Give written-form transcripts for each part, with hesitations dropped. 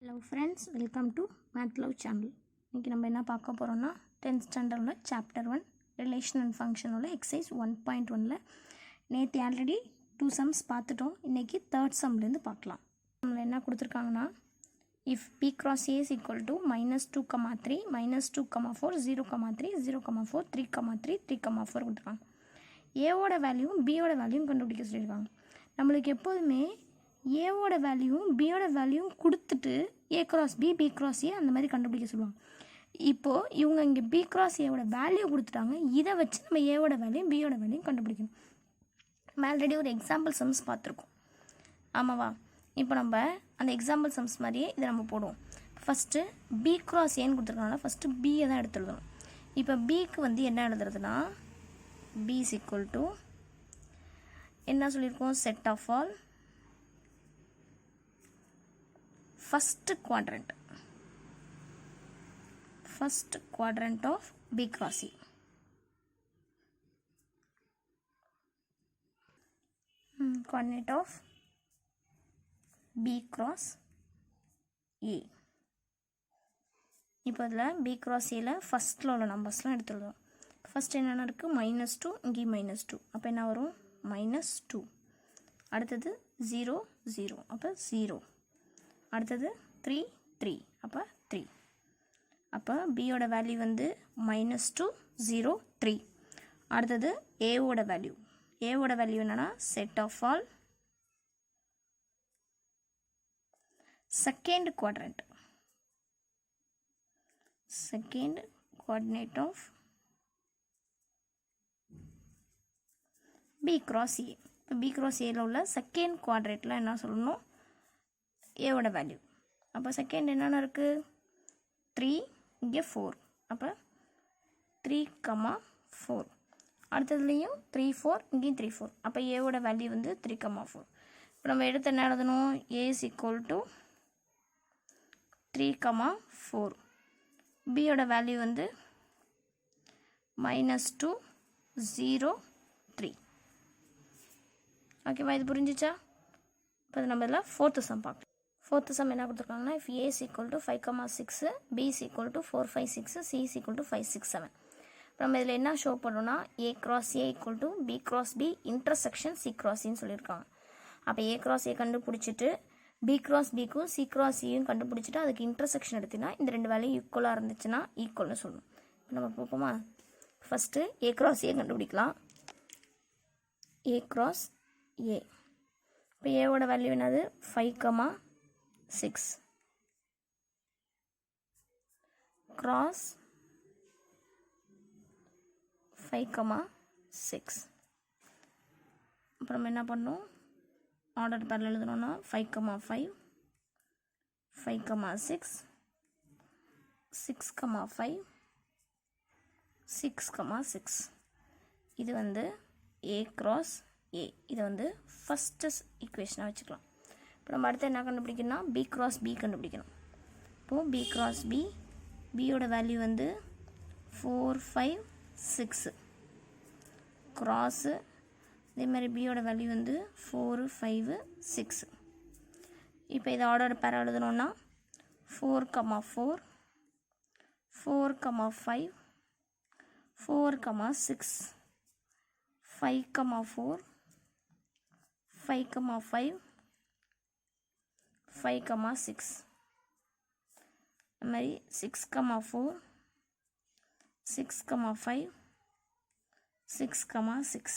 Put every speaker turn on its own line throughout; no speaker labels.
Hello friends, welcome to Math Love channel. இன்னைக்கு நம்ம என்ன பார்க்க போறோம்னா 10th standard உள்ள chapter 1 relation and function உள்ள exercise 1.1ல நேத்து ஆல்ரெடி 2 sums பார்த்துட்டோம். இன்னைக்கு third sumல இருந்து பார்க்கலாம். நம்மள என்ன கொடுத்திருக்காங்கன்னா if p cross a is equal to -2, 3, -2, 4, 0, 3, 0, 4, 3, 3, 3, 4 கொடுத்திருக்காங்க. a ஓட வேல்யூ b ஓட வேல்யூ கண்டுபிடிக்க சொல்லிருக்காங்க. நம்மளுக்கு எப்பவுமே a ஓட வேல்யூவும் b ஓட வேல்யூவும் கொடுத்துட்டு a cross b b cross a அந்த மாதிரி கண்டுபிடிக்க சொல்லுவாங்க. இப்போ இவங்க இங்கே b cross a ஓட வேல்யூ கொடுத்துட்டாங்க. இதை வச்சு நம்ம a ஓட வேல்யூ b ஓட வேல்யூ கண்டுபிடிக்கணும். நம்ம ஆல்ரெடி ஒரு எக்ஸாம்பிள் சம்ஸ் பார்த்துருக்கோம் ஆமாவா. இப்போ நம்ம அந்த எக்ஸாம்பிள் சம்ஸ் மாதிரியே இதை நம்ம போடுவோம். ஃபஸ்ட்டு b cross ஏன்னு கொடுத்துருக்கனால ஃபஸ்ட்டு b தான் எடுத்து எழுதணும். இப்போ bக்கு வந்து என்ன எழுதுறதுன்னா b is equal to என்ன சொல்லியிருக்கோம், set of all first quadrant of b cross a. Coordinate of b cross a. இப்போ இதில் b cross a ஃபஸ்ட்டில் உள்ள நம்பர்ஸ்லாம் எடுத்துருவோம். ஃபஸ்ட் என்னென்ன இருக்குது, -2, இங்கே -2, அப்போ என்ன வரும் -2. அடுத்தது 0 0, அப்போ 0. அடுத்தது 3 3, அப்போ 3. அப்போ பியோட வேல்யூ வந்து -2 0 3. அடுத்தது ஏவோட வேல்யூ என்னன்னா set of all second coordinate of b cross a. இப்போ b cross a உள்ள செகண்ட் குவாட்ரேட்டில் என்ன சொல்லணும், ஏவோட வேல்யூ. அப்போ செகண்ட் என்னென்ன இருக்குது 3, இங்கே 4, அப்போ 3, 4. அடுத்ததுலேயும் 3 4, இங்கேயும் 3 4, அப்போ ஏவோட வேல்யூ வந்து 3, 4. இப்போ நம்ம எடுத்து என்ன எழுதணும், a is equal to 3, 4. பியோட வேல்யூ வந்து -2 0 3. ஓகேவா, இது புரிஞ்சிச்சா? இப்போ நம்ம இதில் ஃபோர்த்து சம் பார்க்கலாம். ஃபோர்த்து சம் என்ன கொடுத்துருக்காங்கன்னா if a is equal to 5, 6, b is equal to 4, 5, 6, c is equal to 5, 6, 7. இப்போ நம்ம இதில் என்ன ஷோ பண்ணோம்னா a cross a equal to b cross b intersection c cross ன்னு சொல்லியிருக்காங்க. அப்போ a cross a கண்டுபிடிச்சிட்டு b cross bக்கும் c cross யும் கண்டுபிடிச்சிட்டு அதுக்கு இன்டர்செக்ஷன் எடுத்தினா இந்த ரெண்டு வேலையும் ஈக்குவலாக இருந்துச்சுன்னா ஈக்குவல்னு சொல்லணும். இப்போ நம்ம பார்ப்போமா, ஃபஸ்ட்டு a cross a கண்டுபிடிக்கலாம். a cross a. இப்போ ஏவோட வேல்யூ என்னது 5, 6 cross 5, 6. அப்புறம் என்ன பண்ணணும், ஆர்டர் பேரில் எழுதணும்னா 5, 5, 5, 6, 6, 5, 6, 6. இது வந்து a cross a. இது வந்து ஃபஸ்ட்டு ஈக்குவேஷனாக வச்சுக்கலாம். இப்போ நம்ம அடுத்து என்ன கண்டுபிடிக்கணும்னா b cross b கண்டுபிடிக்கணும். இப்போது b cross b, பியோட வேல்யூ வந்து 4 5 6 க்ராஸு, இதே மாதிரி பியோட வேல்யூ வந்து 4 5 6. இப்போ இதை ஆர்டர் பேர் எழுதணும்னா 4, 4, 4, 5, 4, 6, 5, 4, 5, 5, 5, 6. அது மாதிரி 6, 4, 6, 5, 6, 6.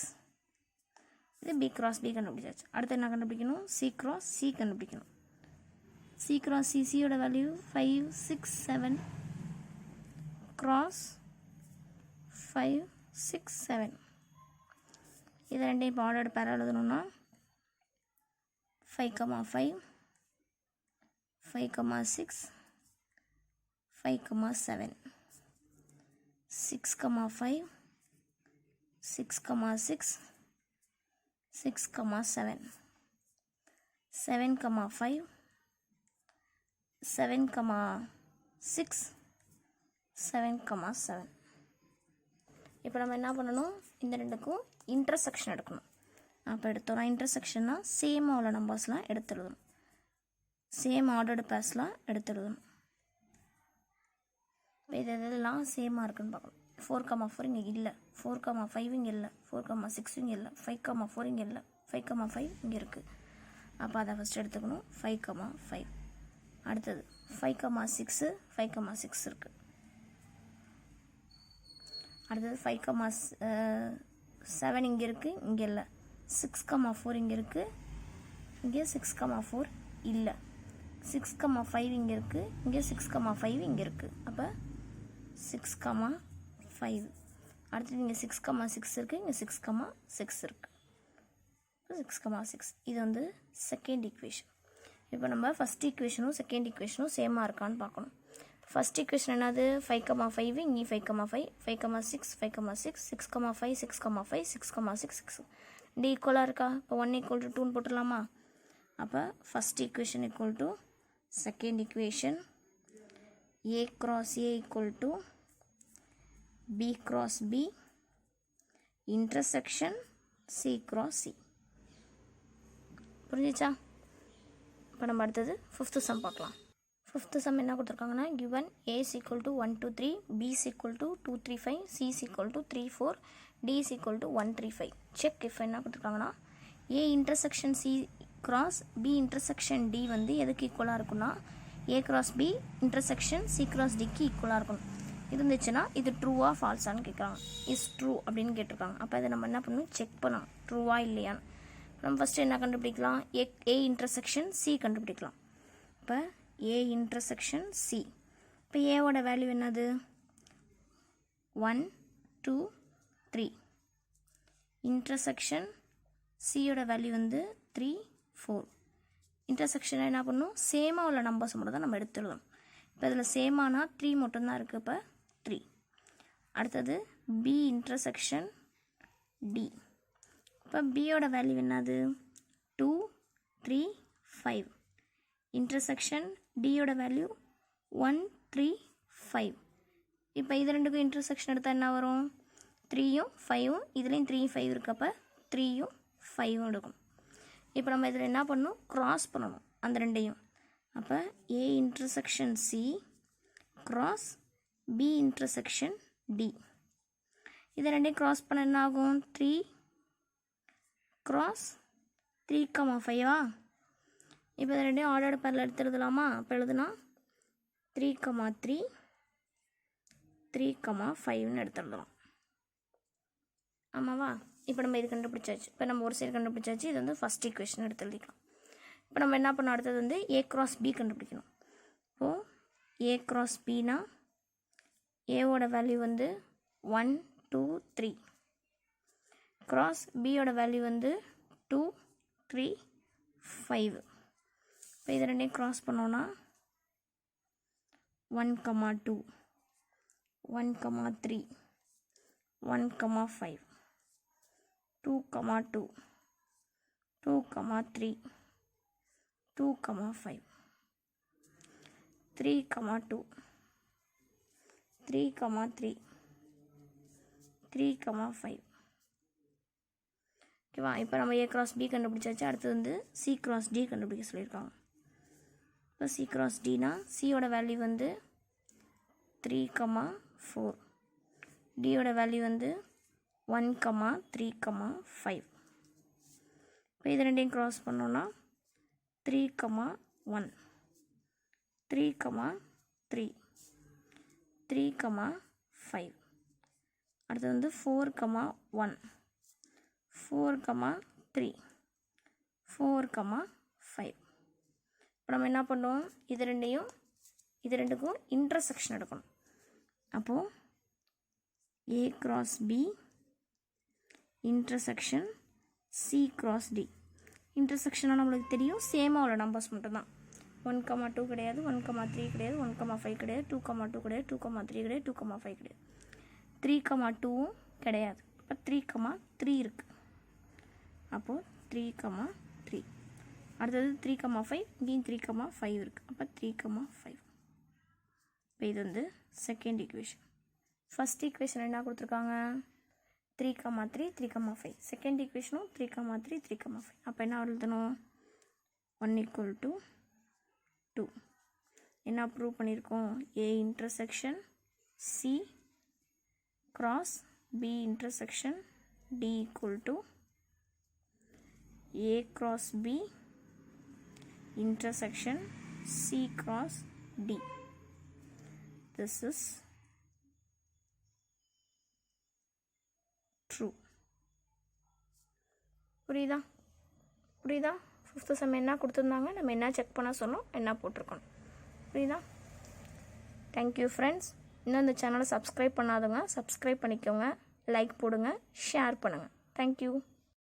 இது b cross b கண்டுபிடிச்சாச்சு. அடுத்து என்ன கண்டுபிடிக்கணும், c cross c கண்டுபிடிக்கணும். c cross c, சியோட வேல்யூ 5 6 7 cross 5 6 7. இது ரெண்டையும் இப்போ ஆர்டர் பேர் எழுதணும்னா 5, 5, 5, 6, 5, 7, 6, 5, 6, 6, 6, 7, 7, 5, 7, 6, 7, 7. இப்போ நம்ம என்ன பண்ணணும், இந்த ரெண்டுக்கும் இன்டர்செக்ஷன் எடுக்கணும். அப்போ எடுத்தோம்னா இன்டர்செக்ஷன்னா சேமாக உள்ள நம்பர்ஸ்லாம் எடுத்துடணும். சேம் ஆர்டர்டு பேர்ஸ்லாம் எடுத்துடணும். இப்போ இதெல்லாம் சேமாக இருக்குன்னு பார்க்கணும். 4,4 இங்கே இல்லை, 4,5 இங்கே இல்லை, 4,6 இங்கே இல்லை, 5,4 இங்கே இல்லை, 5,5 இங்கே இருக்குது. அப்போ அதை ஃபஸ்ட் எடுத்துக்கணும். 5,5. அடுத்தது 5,6 5,6 இருக்குது. அடுத்தது 5,7 இங்கே இருக்குது, இங்கே இல்லை. 6,4 இங்கே இருக்குது, இங்கே 6,4 இல்லை. 6,5 இங்கே இருக்குது, இங்கே 6,5 இங்கே இருக்குது. அப்போ 6,5. அடுத்தது இங்கே 6,6 இருக்குது, இங்கே 6,6 இருக்குது. 6,6. இது வந்து செகண்ட் ஈக்குவேஷன். இப்போ நம்ம ஃபஸ்ட் ஈக்குவேஷனும் செகண்ட் ஈக்குவேஷனும் சேமாக இருக்கான்னு பார்க்கணும். ஃபஸ்ட் ஈக்குவேஷன் என்னது? 5,5 இங்கே 5,5, 5,6 5,6, 6,5 6,5, 6,6 இந்த ஈக்குவலாக இருக்கா? இப்போ 1 = 2ன்னு போட்டுடலாமா? அப்போ first equation equal to second equation A cross A equal to B cross B intersection C cross C. புரிஞ்சிச்சா? இப்போ நம்ம அடுத்தது ஃபிஃப்த்து சம் பார்க்கலாம். ஃபிஃப்த்து சம் என்ன கொடுத்துருக்காங்கன்னா, given A is equal to 1 2 3, B is equal to 2 3 5, C is equal to 3 4, D is equal to 1 3 5. Check if என்ன கொடுத்துருக்காங்கன்னா, A intersection C cross B intersection D வந்து எதுக்கு ஈக்குவலாக இருக்குன்னா, A cross B intersection C cross Dக்கு ஈக்குவலாக இருக்கணும். இருந்துச்சுன்னா இது ட்ரூவா ஃபால்ஸான்னு கேட்குறாங்க. இஸ் ட்ரூ அப்படின்னு கேட்டிருக்காங்க. அப்போ இதை நம்ம என்ன பண்ணணும்? செக் பண்ணணும் ட்ரூவா இல்லையான்னு. நம்ம ஃபஸ்ட்டு என்ன கண்டுபிடிக்கலாம்? A intersection C கண்டுபிடிக்கலாம். இப்போ A intersection C. இப்போ ஏவோட வேல்யூ என்னது? 1 2 3. இன்டர்செக்ஷன் சியோட வேல்யூ வந்து 3 4. இன்டர்செக்ஷனை என்ன பண்ணணும்? சேமாக உள்ள நம்பர்ஸ் மட்டும் தான் நம்ம எடுத்துடலாம். இப்போ இதில் சேமானா 3 மட்டும்தான் இருக்குது. இப்போ 3. அடுத்தது B இன்டர்செக்ஷன் D. இப்போ பியோட வேல்யூ என்னது? 2 3 5. இன்டர்செக்ஷன் டியோட வேல்யூ 1 3 5. இப்போ இது ரெண்டுக்கும் இன்டர்செக்ஷன் எடுத்தால் என்ன வரும்? 3யும் 5ம், இதுலேயும் 3 5 இருக்கப்போ 3யும் 5ம் எடுக்கும். இப்போ நம்ம இதில் என்ன பண்ணணும்? க்ராஸ் பண்ணணும் அந்த ரெண்டையும். அப்போ A intersection C cross B intersection D. இதை ரெண்டையும் க்ராஸ் பண்ண என்ன ஆகும்? 3 க்ராஸ் 3,5. இப்போ இதை ரெண்டையும் ஆர்டர் பேரில் எடுத்துருலாமா? அப்போ எழுதுனா 3,3 3,5ன்னு எடுத்துடலாம். ஆமாவா? இப்போ நம்ம இது கண்டுபிடிச்சாச்சு. இப்போ நம்ம ஒரு சைடு கண்டுபிடிச்சாச்சு. இது வந்து ஃபஸ்ட் ஈக்குவேஷன் எடுத்து எழுதிக்கலாம். இப்போ நம்ம என்ன பண்ணோம்? அடுத்தது வந்து A cross B கண்டுபிடிக்கணும். இப்போது A cross Bனா ஏவோட வேல்யூ வந்து 1 2 3. cross Bயோட வேல்யூ வந்து 2 3 5. இப்போ இது ரெண்டையும் க்ராஸ் பண்ணோன்னா 1,2 1,3 1,5 2,2 2,3 2,5 3,2 3,3 3,5. ஓகேவா? இப்போ நம்ம A cross B கண்டுபிடிச்சாச்சு. அடுத்தது வந்து C cross D கண்டுபிடிக்க சொல்லியிருக்காங்க. இப்போ C cross Dனா சியோட வேல்யூ வந்து 3,4. டியோட வேல்யூ வந்து 1,3,5. இப்போ இது ரெண்டையும் க்ராஸ் பண்ணோன்னா 3,1 3,3 3,5. அடுத்தது வந்து 4,1 4,3 4,5. இப்போ நம்ம என்ன பண்ணுவோம்? இது ரெண்டுக்கும் இன்டர்செக்ஷன் எடுக்கணும். அப்போது A cross B intersection C cross D. இன்டர்செக்ஷனாக நம்மளுக்கு தெரியும், சேமாக உள்ள நம்பர்ஸ் மட்டும்தான். 1,2 கிடையாது, 1,3 கிடையாது, 1,5 கிடையாது, 2,2 கிடையாது, 2,3 கிடையாது, 2,5 கிடையாது, 3,2வும் கிடையாது. இப்போ 3,3 இருக்குது. அப்போது 3,3. அடுத்தது 3,5, இங்கேயும் 3,5 இருக்குது. அப்போ 3,5. இப்போ இது வந்து செகண்ட் ஈக்குவேஷன். ஃபஸ்ட் ஈக்குவேஷன் என்ன கொடுத்துருக்காங்க? 3,3 3,5. செகண்ட் ஈக்குவேஷனும் 3,3 3,5. அப்போ என்ன எழுதணும்? 1 = 2. என்ன ப்ரூவ் பண்ணியிருக்கோம்? A intersection C cross B intersection D equal to A cross B intersection C cross D. This is true. புரியுதா? 5th சம் என்ன கொடுத்துருந்தாங்க, நம்ம என்ன செக் பண்ண சொன்னோம், என்ன போட்டிருக்கணும். புரியுதா? Thank you friends. இன்னும் இந்த சேனலை சப்ஸ்கிரைப் பண்ணாதவங்க சப்ஸ்கிரைப் பண்ணிக்கோங்க, லைக் போடுங்க, ஷேர் பண்ணுங்கள். தேங்க்யூ.